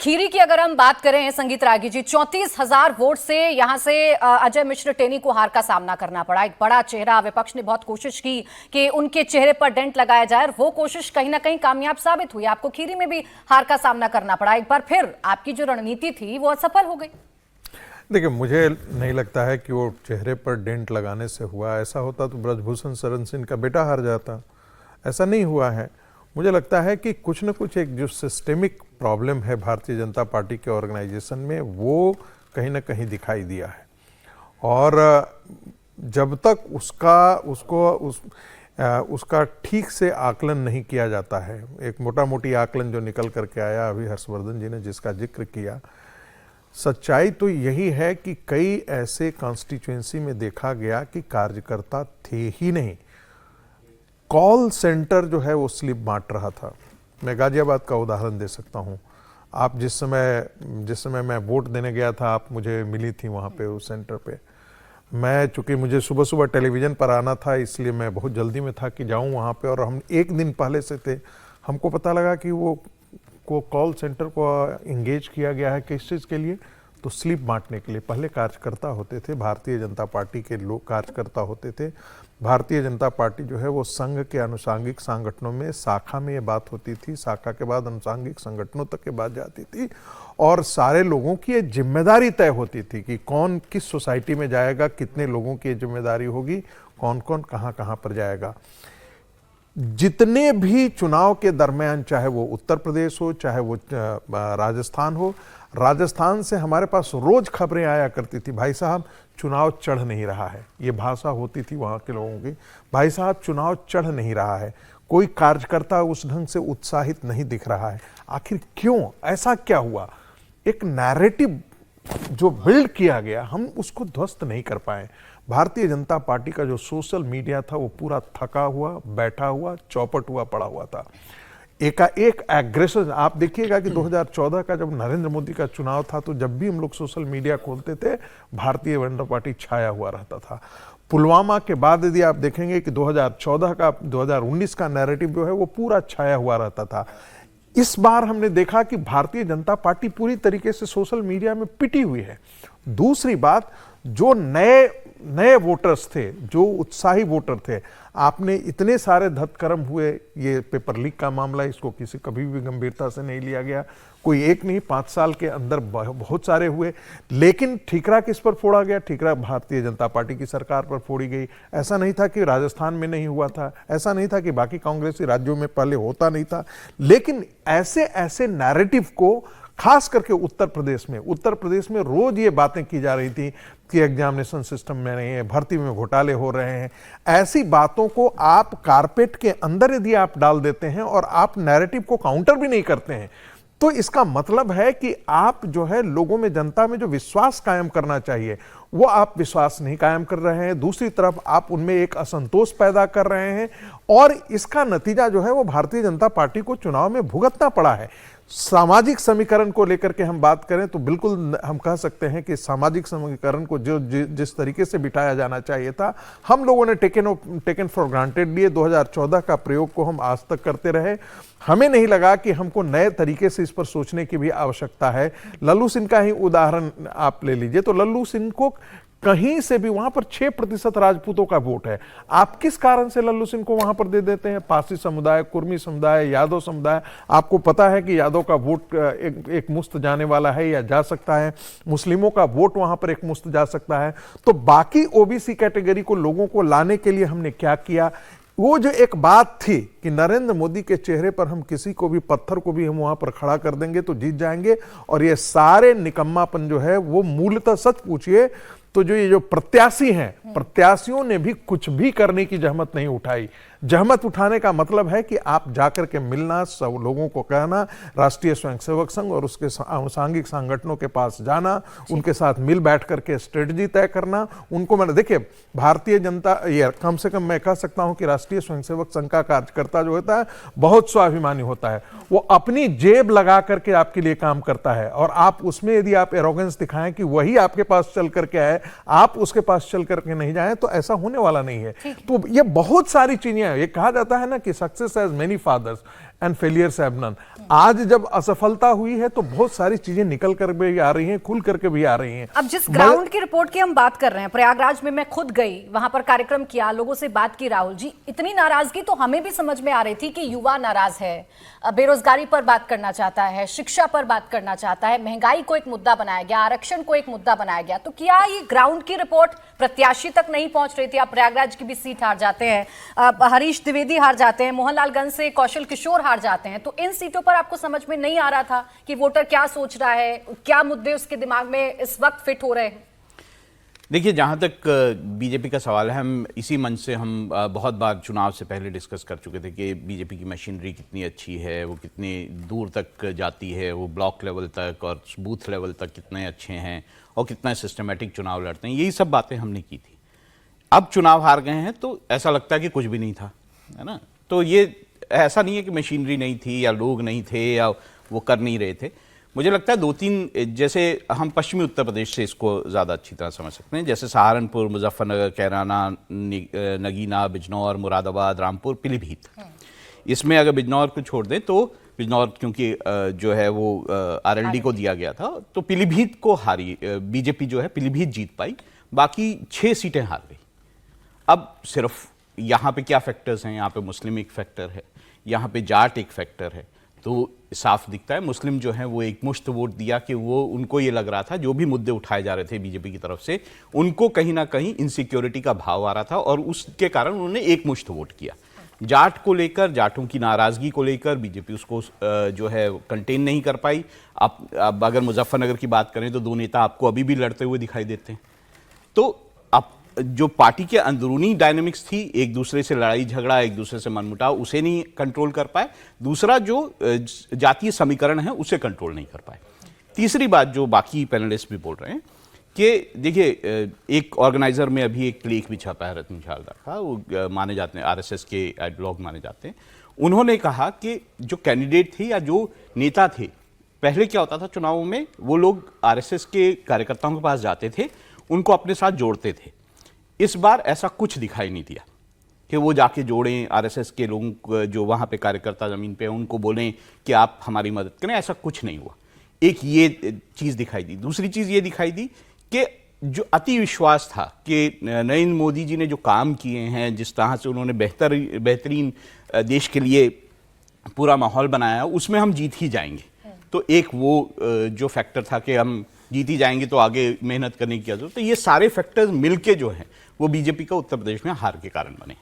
खीरी की अगर हम बात करें संगीत रागी जी, 34,000 वोट से यहां से अजय मिश्र टेनी को हार का सामना करना पड़ा। एक बड़ा चेहरा, विपक्ष ने बहुत कोशिश की कि उनके चेहरे पर डेंट लगाया जाए और वो कोशिश कहीं ना कहीं कामयाब साबित हुई। आपको खीरी में भी हार का सामना करना पड़ा। एक बार फिर आपकी जो रणनीति थी वो असफल हो गई। देखिए, मुझे नहीं लगता है कि वो चेहरे पर डेंट लगाने से हुआ। ऐसा होता तो ब्रजभूषण शरण सिंह का बेटा हार जाता। ऐसा नहीं हुआ है। मुझे लगता है कि कुछ न कुछ एक जो सिस्टेमिक प्रॉब्लम है भारतीय जनता पार्टी के ऑर्गेनाइजेशन में, वो कहीं ना कहीं दिखाई दिया है। और जब तक उसका ठीक से आकलन नहीं किया जाता है, एक मोटा मोटी आकलन जो निकल करके आया अभी हर्षवर्धन जी ने जिसका जिक्र किया, सच्चाई तो यही है कि कई ऐसे कॉन्स्टिट्यूएंसी में देखा गया कि कार्यकर्ता थे ही नहीं। कॉल सेंटर जो है वो स्लिप बांट रहा था। मैं गाजियाबाद का उदाहरण दे सकता हूँ। आप जिस समय मैं वोट देने गया था, आप मुझे मिली थी वहाँ पे उस सेंटर पे। मैं चूँकि मुझे सुबह सुबह टेलीविज़न पर आना था, इसलिए मैं बहुत जल्दी में था कि जाऊँ वहाँ पे। और हम एक दिन पहले से थे, हमको पता लगा कि वो कॉल सेंटर को इंगेज किया गया है। किस चीज़ के लिए? तो स्लिप बांटने के लिए। पहले कार्यकर्ता होते थे, भारतीय जनता पार्टी के लोग कार्यकर्ता होते थे। भारतीय जनता पार्टी जो है वो संघ के अनुसांगिक संगठनों में, शाखा में ये बात होती थी, शाखा के बाद अनुसांगिक संगठनों तक ये बात जाती थी और सारे लोगों की ये जिम्मेदारी तय होती थी कि कौन किस सोसाइटी में जाएगा, कितने लोगों की जिम्मेदारी होगी, कौन कौन कहाँ कहाँ पर जाएगा। जितने भी चुनाव के दरमियान, चाहे वो उत्तर प्रदेश हो, चाहे वो राजस्थान हो, राजस्थान से हमारे पास रोज खबरें आया करती थी, भाई साहब चुनाव चढ़ नहीं रहा है। ये भाषा होती थी वहाँ के लोगों की, भाई साहब चुनाव चढ़ नहीं रहा है, कोई कार्यकर्ता उस ढंग से उत्साहित नहीं दिख रहा है। आखिर क्यों? ऐसा क्या हुआ? एक नैरेटिव जो बिल्ड किया गया, हम उसको ध्वस्त नहीं कर पाए। भारतीय जनता पार्टी का जो सोशल मीडिया था वो पूरा थका हुआ, बैठा हुआ, चौपट हुआ पड़ा हुआ था। एकाएक एग्रेशन। आप देखिएगा कि 2014 का जब नरेंद्र मोदी का चुनाव था, तो जब भी हम लोग सोशल मीडिया खोलते थे, भारतीय जनता पार्टी छाया हुआ रहता था। पुलवामा के बाद यदि आप देखेंगे कि 2019 का नैरेटिव जो है वो पूरा छाया हुआ रहता था। इस बार हमने देखा कि भारतीय जनता पार्टी पूरी तरीके से सोशल मीडिया में पिटी हुई है। दूसरी बात, जो नए वोटर्स थे, जो उत्साही वोटर थे, आपने इतने सारे धत्कर्म हुए। ये पेपर लीक का मामला, इसको कभी भी गंभीरता से नहीं लिया गया। कोई एक नहीं, 5 साल के अंदर बहुत सारे हुए। लेकिन ठीकरा किस पर फोड़ा गया? ठीकरा भारतीय जनता पार्टी की सरकार पर फोड़ी गई। ऐसा नहीं था कि राजस्थान में नहीं हुआ था, ऐसा नहीं था कि बाकी कांग्रेसी राज्यों में पहले होता नहीं था। लेकिन ऐसे ऐसे नैरेटिव को, खास करके उत्तर प्रदेश में रोज ये बातें की जा रही थी कि एग्जामिनेशन सिस्टम में नहीं है, भर्ती में घोटाले हो रहे हैं। ऐसी बातों को आप कारपेट के अंदर यदि आप डाल देते हैं और आप नैरेटिव को काउंटर भी नहीं करते हैं, तो इसका मतलब है कि आप जो है लोगों में, जनता में जो विश्वास कायम करना चाहिए, वो आप विश्वास नहीं कायम कर रहे हैं। दूसरी तरफ आप उनमें एक असंतोष पैदा कर रहे हैं और इसका नतीजा जो है वो भारतीय जनता पार्टी को चुनाव में भुगतना पड़ा है। सामाजिक समीकरण को लेकर के हम बात करें तो बिल्कुल हम कह सकते हैं कि सामाजिक समीकरण को जिस तरीके से बिठाया जाना चाहिए था, हम लोगों ने टेकन फॉर ग्रांटेड लिए। 2014 का प्रयोग को हम आज तक करते रहे। हमें नहीं लगा कि हमको नए तरीके से इस पर सोचने की भी आवश्यकता है। लल्लू सिंह का ही उदाहरण आप ले लीजिए, तो लल्लू सिंह को कहीं से भी, वहां पर 6% राजपूतों का वोट है, आप किस कारण से लल्लू सिंह को वहां पर दे देते हैं? पारसी समुदाय, कुर्मी समुदाय, यादव समुदाय, आपको पता है कि यादव का वोट एक मुश्त जाने वाला है या जा सकता है, मुस्लिमों का वोट वहां पर एक मुश्त जा सकता है। तो बाकी ओबीसी कैटेगरी को, लोगों को लाने के लिए हमने क्या किया? वो जो एक बात थी कि नरेंद्र मोदी के चेहरे पर हम किसी को भी, पत्थर को भी हम वहां पर खड़ा कर देंगे तो जीत जाएंगे, और ये सारे निकम्मापन जो है वो मूलतः, सच पूछिए तो ये जो प्रत्याशी हैं, प्रत्याशियों ने भी कुछ भी करने की जहमत नहीं उठाई। जहमत उठाने का मतलब है कि आप जाकर के मिलना, सब लोगों को कहना, राष्ट्रीय स्वयंसेवक संघ और उसके अनुसांगिक संगठनों के पास जाना, उनके साथ मिल बैठ करके स्ट्रेटजी तय करना। उनको मैंने, देखिए भारतीय जनता, ये कम से कम मैं कह सकता हूं कि राष्ट्रीय स्वयंसेवक संघ का कार्यकर्ता जो होता है बहुत स्वाभिमानी होता है। वो अपनी जेब लगा करके आपके लिए काम करता है, और आप उसमें यदि आप एरोगेंस दिखाएं कि वही आपके पास चल करके आए, आप उसके पास चल करके नहीं जाएं, तो ऐसा होने वाला नहीं है। तो ये बहुत सारी चीजें, ये कहा जाता है ना कि success has many fathers, and failures have none. आज जब असफलता हुई है तो बहुत सारी चीजें निकल कर भी आ रही हैं, खुल करके भी आ रही हैं। अब जिस ग्राउंड की रिपोर्ट की हम बात कर रहे हैं, प्रयागराज में मैं खुद गई, वहां पर कार्यक्रम किया, लोगों से बात की, राहुल जी, इतनी नाराजगी तो हमें भी समझ में आ रही थी कि युवा नाराज है, बेरोजगारी पर बात करना चाहता है, शिक्षा पर बात करना चाहता है, महंगाई को एक मुद्दा बनाया गया, आरक्षण को एक मुद्दा बनाया गया। तो क्या ये ग्राउंड की रिपोर्ट प्रत्याशी तक नहीं पहुंच रही थी? आप प्रयागराज की भी सीट हार जाते हैं, हरीश द्विवेदी हार जाते हैं, मोहनलालगंज से कौशल किशोर हार जाते हैं, तो इन सीटों पर आपको समझ में नहीं आ रहा था कि वोटर क्या सोच रहा है, क्या मुद्दे उसके दिमाग में इस वक्त फिट हो रहे हैं? देखिए, जहाँ तक बीजेपी का सवाल है, हम इसी मंच से हम बहुत बार चुनाव से पहले डिस्कस कर चुके थे कि बीजेपी की मशीनरी कितनी अच्छी है, वो कितनी दूर तक जाती है, वो ब्लॉक लेवल तक और बूथ लेवल तक कितने अच्छे हैं और कितना सिस्टमेटिक चुनाव लड़ते हैं। यही सब बातें हमने की थी। अब चुनाव हार गए हैं तो ऐसा लगता है कि कुछ भी नहीं था, है ना। तो ये ऐसा नहीं है कि मशीनरी नहीं थी या लोग नहीं थे या वो कर नहीं रहे थे। मुझे लगता है 2-3, जैसे हम पश्चिमी उत्तर प्रदेश से इसको ज़्यादा अच्छी तरह समझ सकते हैं, जैसे सहारनपुर, मुजफ्फरनगर, कैराना, नगीना, बिजनौर, मुरादाबाद, रामपुर, पीलीभीत। इसमें अगर बिजनौर को छोड़ दें तो बिजनौर क्योंकि जो है वो आरएलडी को दिया गया था, तो पीलीभीत को हारी बीजेपी जो है पीलीभीत जीत पाई, बाकी 6 सीटें हार गई। अब सिर्फ यहाँ पे क्या फैक्टर्स हैं? यहाँ पे मुस्लिम एक फैक्टर है, यहाँ पे जाट एक फैक्टर है। तो साफ दिखता है मुस्लिम जो है वो एक मुश्त वोट दिया कि वो उनको ये लग रहा था जो भी मुद्दे उठाए जा रहे थे बीजेपी की तरफ से, उनको कहीं ना कहीं इनसिक्योरिटी का भाव आ रहा था और उसके कारण उन्होंने एक मुश्त वोट किया। जाट को लेकर, जाटों की नाराजगी को लेकर बीजेपी उसको जो है कंटेन नहीं कर पाई। अब अगर मुजफ्फरनगर की बात करें तो 2 नेता आपको अभी भी लड़ते हुए दिखाई देते हैं। तो अब जो पार्टी के अंदरूनी डायनेमिक्स थी, एक दूसरे से लड़ाई झगड़ा, एक दूसरे से मनमुटाव, उसे नहीं कंट्रोल कर पाए। दूसरा जो जातीय समीकरण है उसे कंट्रोल नहीं कर पाए। तीसरी बात जो बाकी पैनलिस्ट भी बोल रहे हैं कि देखिए, एक ऑर्गेनाइजर में अभी एक लेख भी छपा है रतन झालदा का, वो माने जाते हैं आरएसएस के आइडियोलॉग माने जाते हैं। उन्होंने कहा कि जो कैंडिडेट थे या जो नेता थे, पहले क्या होता था चुनावों में, वो लोग आरएसएस के कार्यकर्ताओं के पास जाते थे, उनको अपने साथ जोड़ते थे। इस बार ऐसा कुछ दिखाई नहीं दिया कि वो जाके जोड़ें आरएसएस के लोगों को, जो वहाँ पे कार्यकर्ता ज़मीन पे हैं, उनको बोलें कि आप हमारी मदद करें। ऐसा कुछ नहीं हुआ। एक ये चीज़ दिखाई दी। दूसरी चीज़ ये दिखाई दी कि जो अति विश्वास था कि नरेंद्र मोदी जी ने जो काम किए हैं, जिस तरह से उन्होंने बेहतरीन देश के लिए पूरा माहौल बनाया, उसमें हम जीत ही जाएंगे। तो एक वो जो फैक्टर था कि हम जीत ही जाएंगे तो आगे मेहनत करने की जरूरत। तो ये सारे फैक्टर्स मिलके जो हैं वो बीजेपी का उत्तर प्रदेश में हार के कारण बने।